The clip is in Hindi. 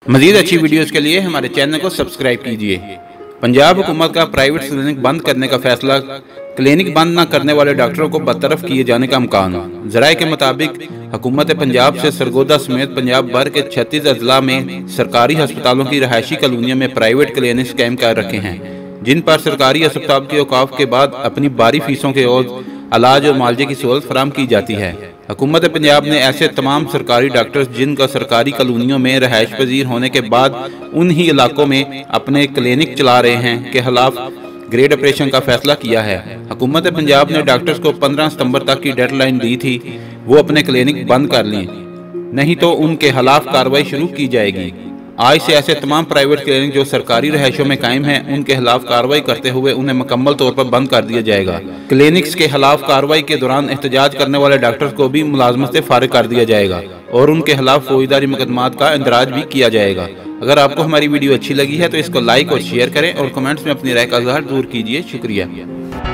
मजीद अच्छी वीडियोस के लिए हमारे चैनल को सब्सक्राइब कीजिए। पंजाब हुकूमत का प्राइवेट क्लिनिक बंद करने का फैसला, क्लिनिक बंद न करने वाले डॉक्टरों को बरतरफ किए जाने का इम्कान। ज़राए के मुताबिक हुकूमत पंजाब से सरगोदा समेत पंजाब भर के 36 अजला में सरकारी अस्पतालों की रहायशी कॉलोनियों में प्राइवेट क्लिनिक कायम कर रखे हैं, जिन पर सरकारी अस्पताल के औकाफ के बाद अपनी बारी फीसों के और इलाज और मालजे की सहूलत फराम की जाती है। हुकूमत पंजाब ने ऐसे तमाम सरकारी डॉक्टर्स जिनका सरकारी कॉलोनियों में रहायश पजीर होने के बाद उन्हीं इलाकों में अपने क्लिनिक चला रहे हैं के खिलाफ ग्रेड ऑपरेशन का फैसला किया है। हुकूमत पंजाब ने डॉक्टर्स को 15 सितंबर तक की डेडलाइन दी थी, वो अपने क्लिनिक बंद कर लें, नहीं तो उनके खिलाफ कार्रवाई शुरू की जाएगी। आज से ऐसे तमाम प्राइवेट क्लिनिक जो सरकारी रहायशों में कायम हैं, उनके खिलाफ कार्रवाई करते हुए उन्हें मुकम्मल तौर पर बंद कर दिया जाएगा। क्लिनिक्स के खिलाफ कार्रवाई के दौरान एहतजाज करने वाले डॉक्टर्स को भी मुलाजमत से फारिग कर दिया जाएगा और उनके खिलाफ फौजदारी मुकदमात का इंदराज भी किया जाएगा। अगर आपको हमारी वीडियो अच्छी लगी है तो इसको लाइक और शेयर करें और कमेंट्स में अपनी राय का इज़हार जरूर कीजिए। शुक्रिया।